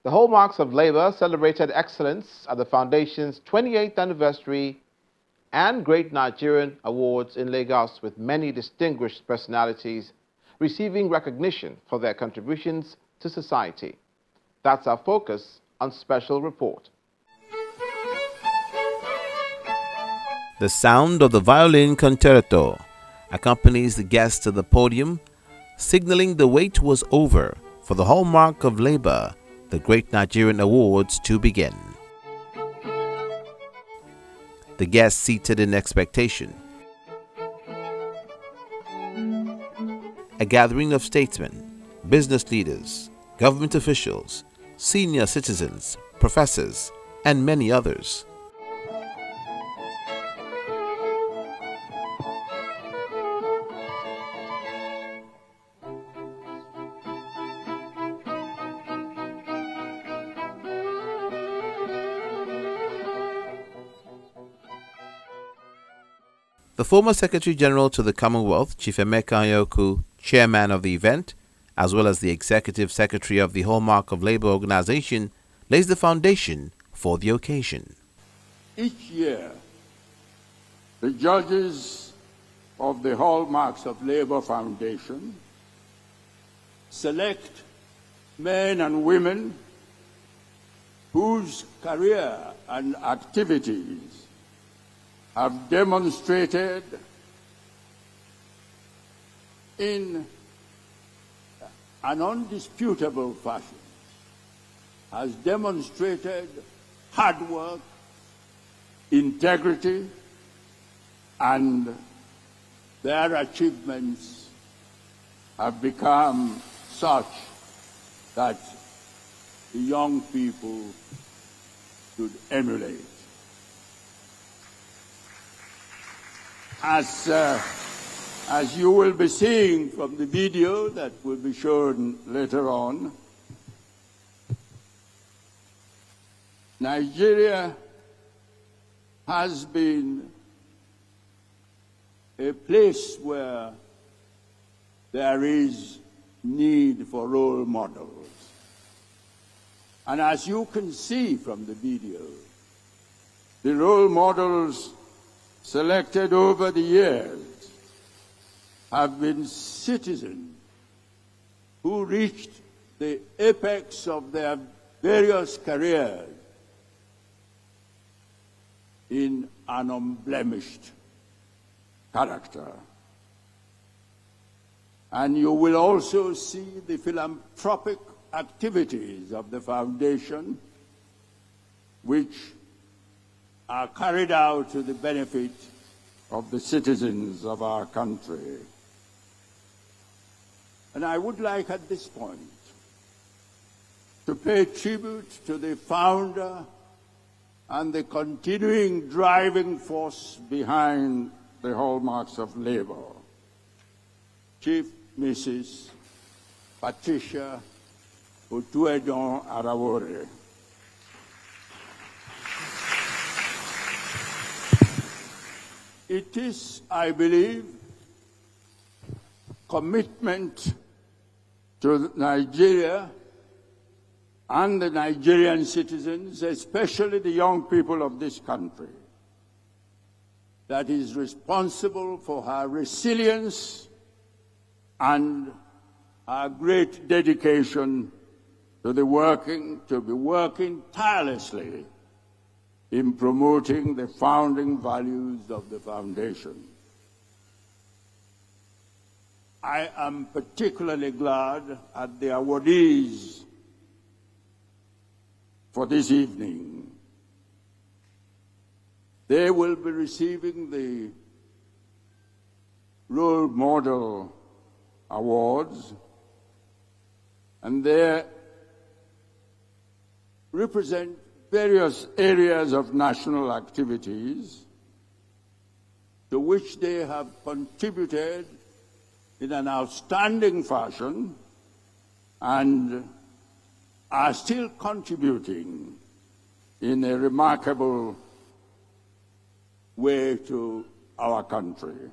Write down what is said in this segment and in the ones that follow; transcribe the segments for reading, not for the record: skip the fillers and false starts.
The Hallmarks of Labor celebrated excellence at the Foundation's 28th anniversary and Great Nigerian Awards in Lagos, with many distinguished personalities receiving recognition for their contributions to society. That's our focus on Special Report. The sound of the violin concerto accompanies the guests to the podium, signaling the wait was over for the Hallmark of Labor, the Great Nigerian Awards, to begin. The guests seated in expectation. A gathering of statesmen, business leaders, government officials, senior citizens, professors, and many others. The former Secretary General to the Commonwealth, Chief Emeka Anyaoku, chairman of the event, as well as the Executive Secretary of the Hallmark of Labor organization, lays the foundation for the occasion. Each year, the judges of the Hallmarks of Labor Foundation select men and women whose career and activities have demonstrated in an undisputable fashion, has demonstrated hard work, integrity, and their achievements have become such that the young people should emulate. As you will be seeing from the video that will be shown later on, Nigeria has been a place where there is need for role models. And as you can see from the video, the role models selected over the years have been citizens who reached the apex of their various careers in an unblemished character. And you will also see the philanthropic activities of the foundation, which are carried out to the benefit of the citizens of our country. And I would like at this point to pay tribute to the founder and the continuing driving force behind the Hallmarks of Labor, Chief Mrs. Patricia Otuedon Arawore. It is, I believe, commitment to Nigeria and the Nigerian citizens, especially the young people of this country, that is responsible for her resilience and her great dedication to be working tirelessly in promoting the founding values of the foundation. I am particularly glad at the awardees for this evening. They will be receiving the Role Model Awards, and they represent various areas of national activities to which they have contributed in an outstanding fashion and are still contributing in a remarkable way to our country.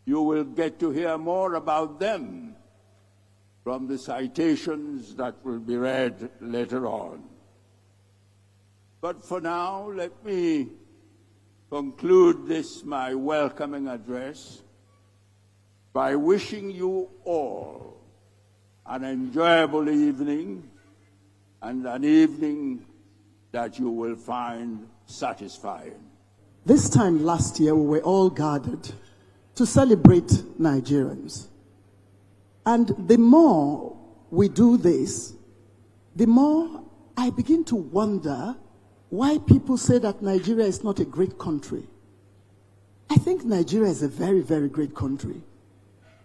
You will get to hear more about them from the citations that will be read later on. But for now, let me conclude this, my welcoming address, by wishing you all an enjoyable evening and an evening that you will find satisfying. This time last year, we were all gathered to celebrate Nigerians. And the more we do this, the more I begin to wonder why people say that Nigeria is not a great country. I think Nigeria is a very, very great country.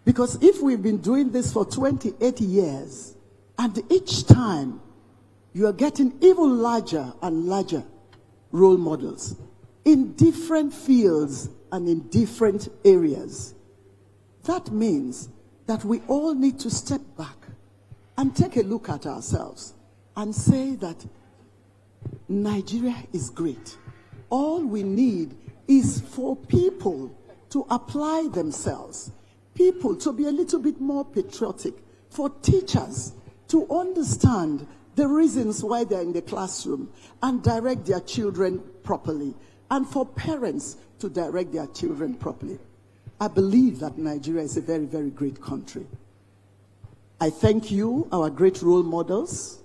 Because if we've been doing this for 28 years, and each time you are getting even larger and larger role models in different fields and in different areas, that means that we all need to step back and take a look at ourselves and say that Nigeria is great. All we need is for people to apply themselves, people to be a little bit more patriotic, for teachers to understand the reasons why they're in the classroom and direct their children properly, and for parents to direct their children properly. I believe that Nigeria is a very, very great country. I thank you, our great role models.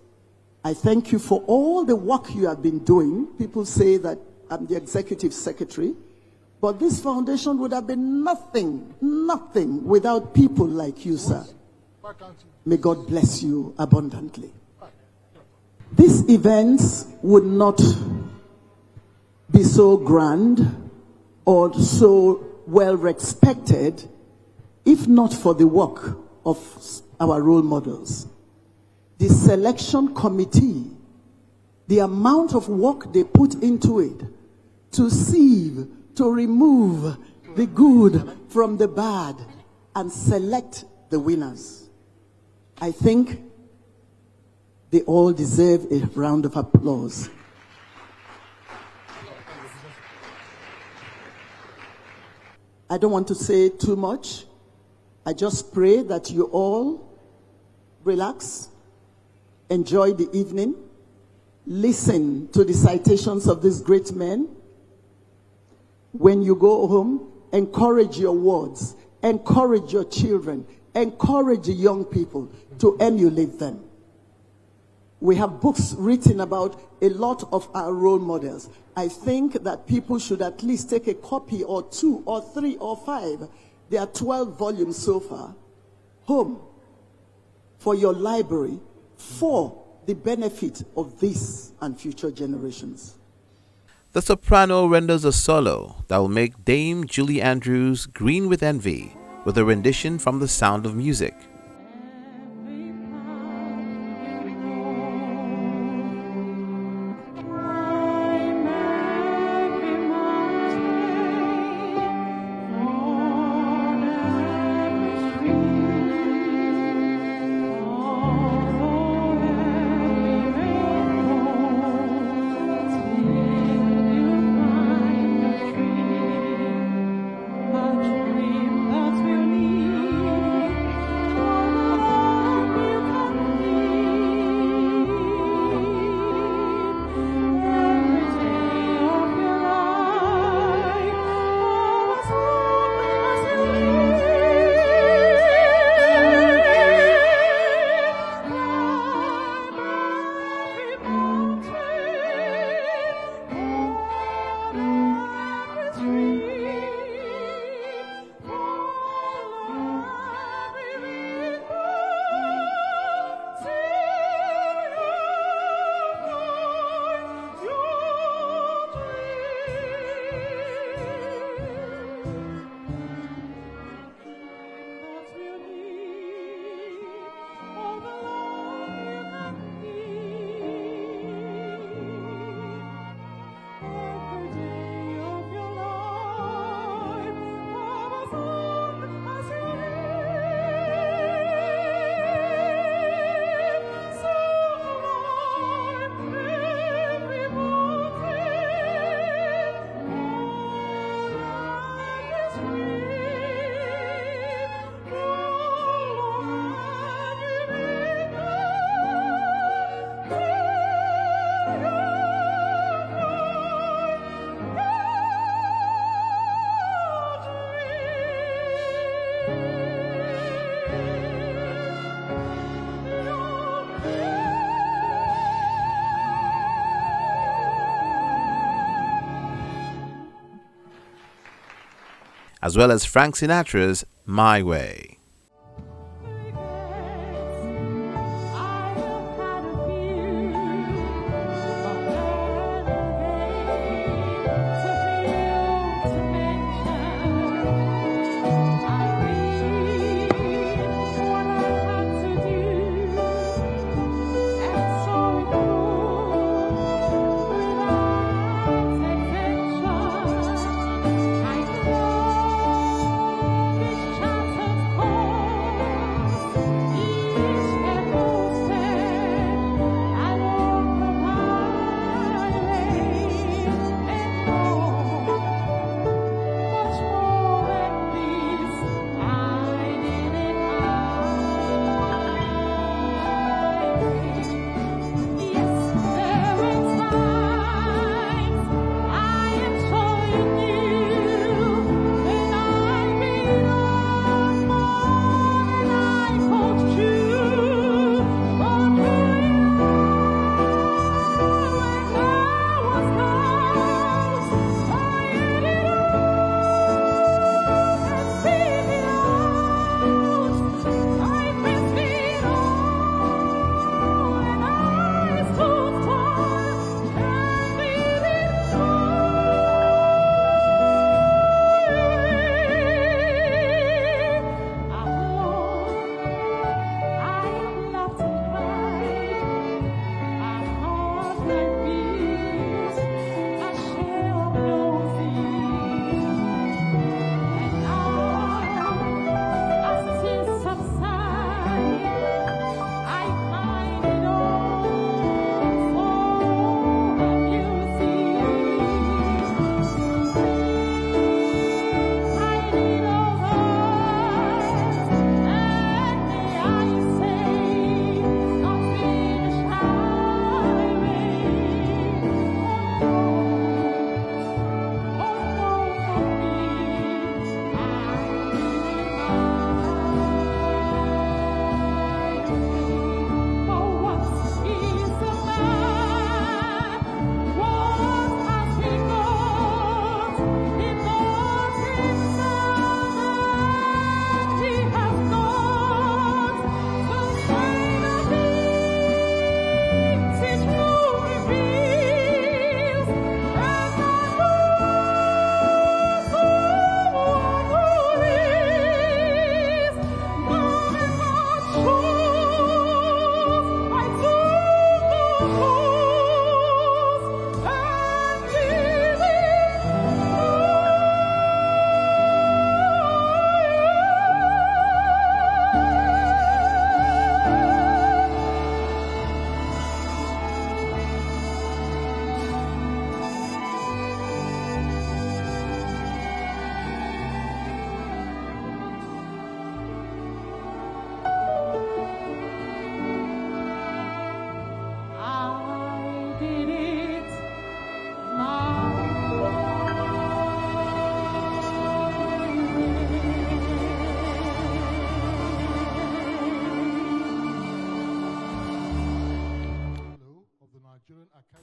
I thank you for all the work you have been doing. People say that I'm the executive secretary, but this foundation would have been nothing without people like you, sir. May God bless you abundantly. These events would not be so grand or so well respected if not for the work of our role models. The selection committee, the amount of work they put into it to sieve, to remove the good from the bad and select the winners. I think they all deserve a round of applause. I don't want to say too much. I just pray that you all relax, enjoy the evening, listen to the citations of these great men. When you go home, encourage your wards, encourage your children, encourage the young people to emulate them. We have books written about a lot of our role models. I think that people should at least take a copy or 2 or 3 or 5. There are 12 volumes so far, home for your library for the benefit of this and future generations. The soprano renders a solo that will make Dame Julie Andrews green with envy with a rendition from The Sound of Music. Dream that will lead as well as Frank Sinatra's My Way.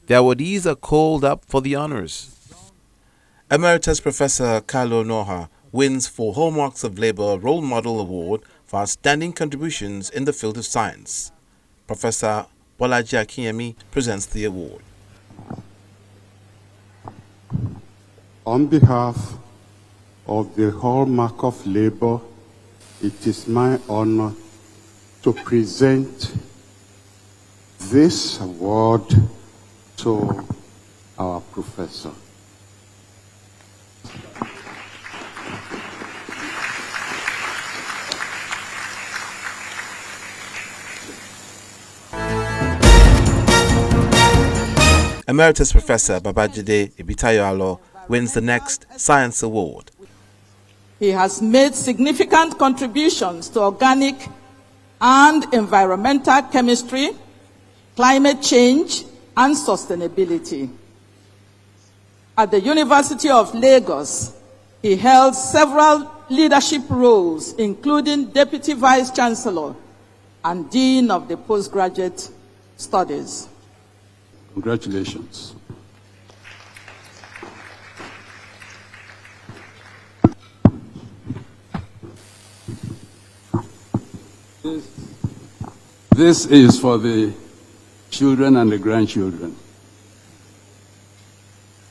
The awardees are called up for the honors. Emeritus Professor Carlo Noha wins for Hallmarks of Labor Role Model Award for outstanding contributions in the field of science. Professor Bolaji Akinyemi presents the award. On behalf of the Hallmark of Labor, it is my honor to present this award to our professor. Emeritus Professor Babajide Ibitayo-Alo wins the next Science Award. He has made significant contributions to organic and environmental chemistry, climate change, and sustainability. At the University of Lagos, he held several leadership roles, including Deputy Vice Chancellor and Dean of the Postgraduate Studies. Congratulations. This is for the children and the grandchildren.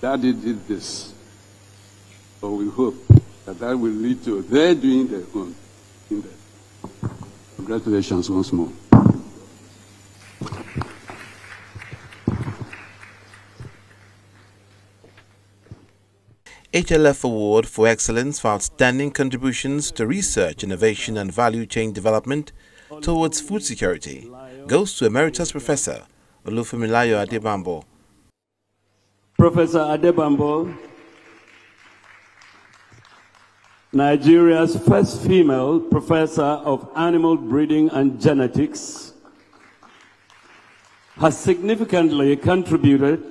Daddy did this. So we hope that that will lead to their doing their own. Congratulations once more. HLF Award for Excellence for Outstanding Contributions to Research, Innovation and Value Chain Development towards Food Security goes to Emeritus Professor Olufumilayo Adebambo. Professor Adebambo, Nigeria's first female professor of animal breeding and genetics, has significantly contributed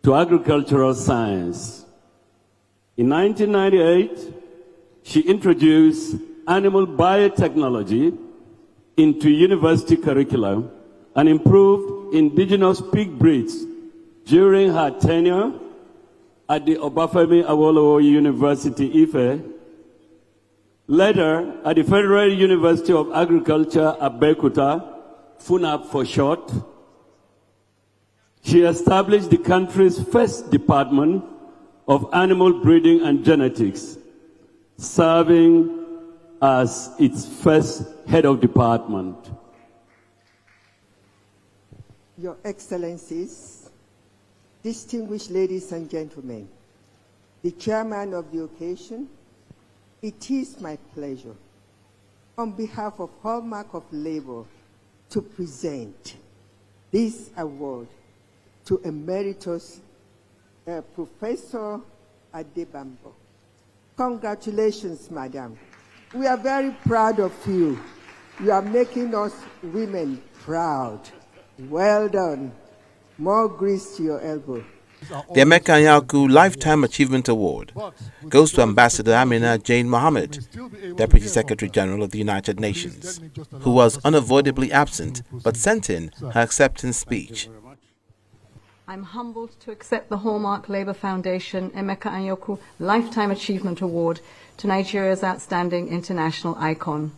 to agricultural science. In 1998, she introduced animal biotechnology into university curriculum and improved indigenous pig breeds during her tenure at the Obafemi Awolowo University, Ife, later at the Federal University of Agriculture, Abeokuta, FUNAB for short. She established the country's first department of animal breeding and genetics, serving as its first head of department. Your Excellencies, distinguished ladies and gentlemen, the chairman of the occasion, it is my pleasure, on behalf of Hallmarks of Labor, to present this award to Emeritus Professor Adebambo. Congratulations, Madam. We are very proud of you. You are making us women proud. Well done. More grease to your elbow. The Emeka Anyaoku Lifetime Achievement Award goes to Ambassador Amina Jane Mohammed, Deputy Secretary General of the United Nations, who was unavoidably absent but sent in her acceptance speech. I'm humbled to accept the Hallmark Labour Foundation Emeka Anyaoku Lifetime Achievement Award to Nigeria's outstanding international icon.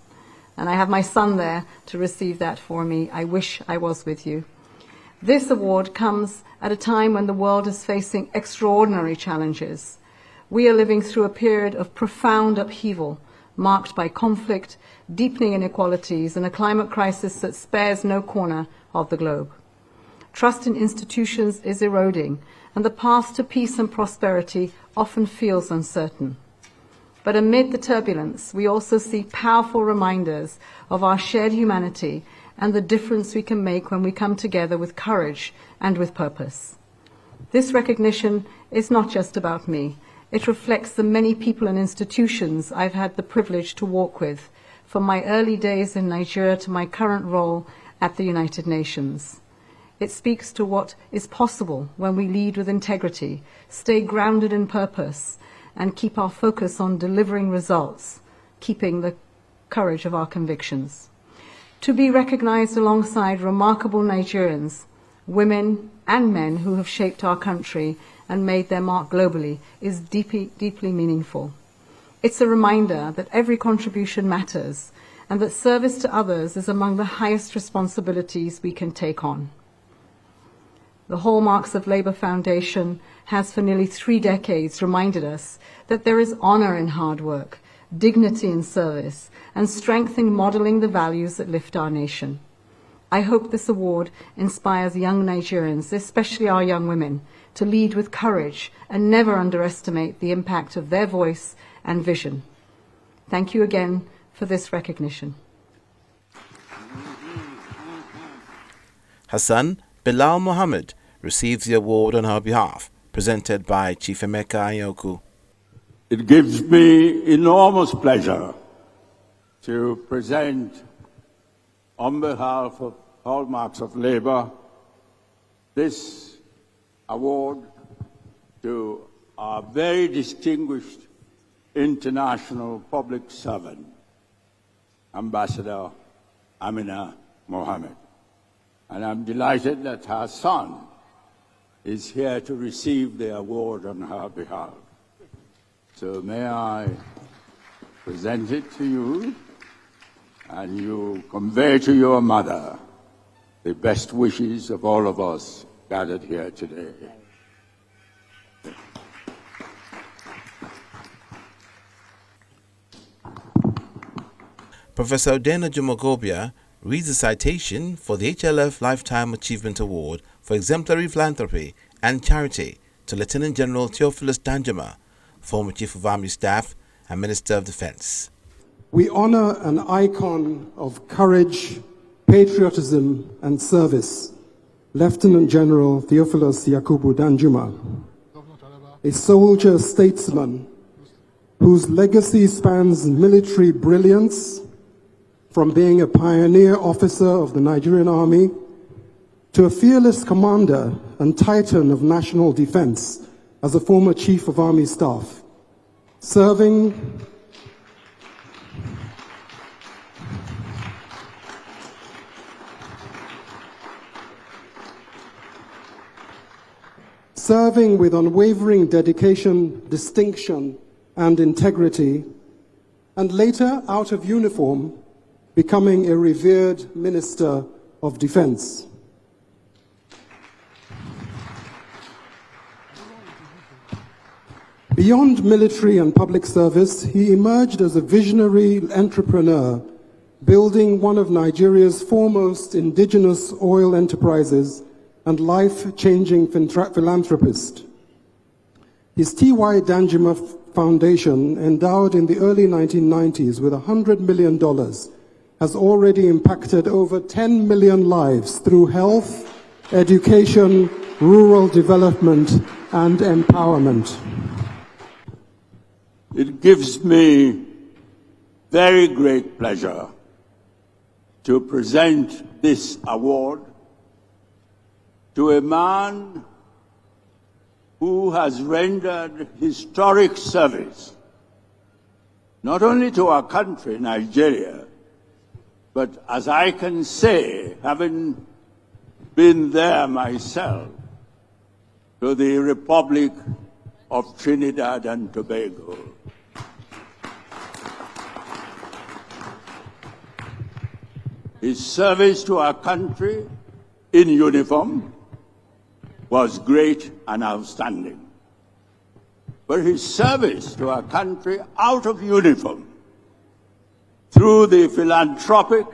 And I have my son there to receive that for me. I wish I was with you. This award comes at a time when the world is facing extraordinary challenges. We are living through a period of profound upheaval, marked by conflict, deepening inequalities, and a climate crisis that spares no corner of the globe. Trust in institutions is eroding, and the path to peace and prosperity often feels uncertain. But amid the turbulence, we also see powerful reminders of our shared humanity and the difference we can make when we come together with courage and with purpose. This recognition is not just about me. It reflects the many people and institutions I've had the privilege to walk with, from my early days in Nigeria to my current role at the United Nations. It speaks to what is possible when we lead with integrity, stay grounded in purpose, and keep our focus on delivering results, keeping the courage of our convictions. To be recognized alongside remarkable Nigerians, women and men who have shaped our country and made their mark globally is deeply, deeply meaningful. It's a reminder that every contribution matters and that service to others is among the highest responsibilities we can take on. The Hallmarks of Labor Foundation has for nearly 3 decades reminded us that there is honor in hard work, dignity in service, and strength in modeling the values that lift our nation. I hope this award inspires young Nigerians, especially our young women, to lead with courage and never underestimate the impact of their voice and vision. Thank you again for this recognition. Hassan Bilal Mohammed receives the award on her behalf, presented by Chief Emeka Anyaoku. It gives me enormous pleasure to present, on behalf of Hallmarks of Labor, this award to our very distinguished international public servant, Ambassador Amina Mohammed. And I'm delighted that her son is here to receive the award on her behalf. So may I present it to you and you convey to your mother the best wishes of all of us gathered here today. Professor Danjuma reads the citation for the HLF Lifetime Achievement Award for Exemplary Philanthropy and Charity to Lieutenant General Theophilus Danjuma, former Chief of Army Staff and Minister of Defense. We honor an icon of courage, patriotism, and service, Lieutenant General Theophilus Yakubu Danjuma, a soldier statesman whose legacy spans military brilliance, from being a pioneer officer of the Nigerian Army to a fearless commander and titan of national defense as a former Chief of Army Staff, serving with unwavering dedication, distinction, and integrity, and later, out of uniform, becoming a revered Minister of Defense. Beyond military and public service, he emerged as a visionary entrepreneur, building one of Nigeria's foremost indigenous oil enterprises and life-changing philanthropist. His T.Y. Danjuma Foundation, endowed in the early 1990s with $100 million, has already impacted over 10 million lives through health, education, rural development, and empowerment. It gives me very great pleasure to present this award to a man who has rendered historic service, not only to our country, Nigeria, but as I can say, having been there myself, to the Republic of Trinidad and Tobago. His service to our country in uniform was great and outstanding. But his service to our country out of uniform, through the philanthropic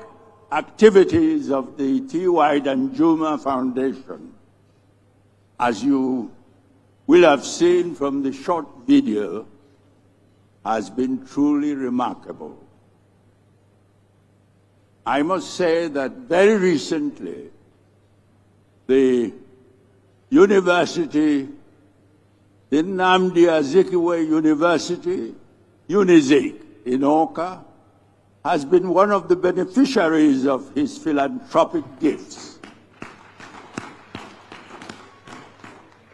activities of the T.Y. Danjuma Foundation, as you will have seen from the short video, has been truly remarkable. I must say that very recently, the university, the Nnamdi Azikiwe University, UNIZIK in Awka, has been one of the beneficiaries of his philanthropic gifts.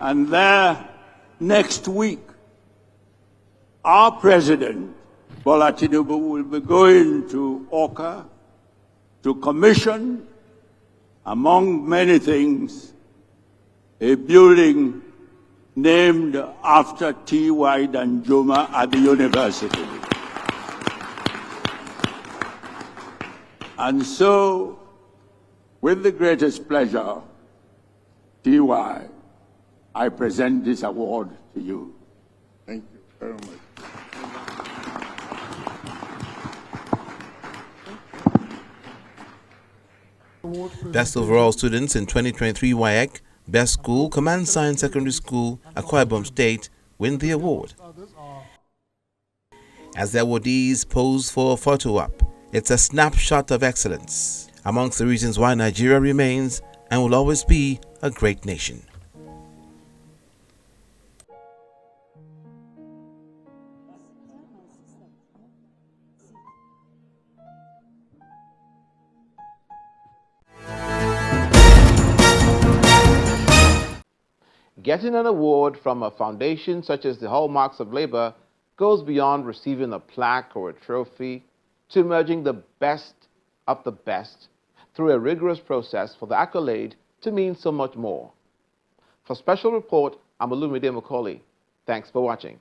And there, next week, our president, Bola Tinubu, will be going to Awka to commission, among many things, a building named after T.Y. Danjuma at the university. And so, with the greatest pleasure, T.Y., I present this award to you. Thank you very much. Best overall students in 2023 WAEC, Best School, Command Science Secondary School, Akwa Ibom State, win the award. As the awardees pose for a photo op, it's a snapshot of excellence, amongst the reasons why Nigeria remains and will always be a great nation. Getting an award from a foundation such as the Hallmarks of Labor goes beyond receiving a plaque or a trophy to emerging the best of the best through a rigorous process for the accolade to mean so much more. For Special Report, I'm Olumide Macaulay. Thanks for watching.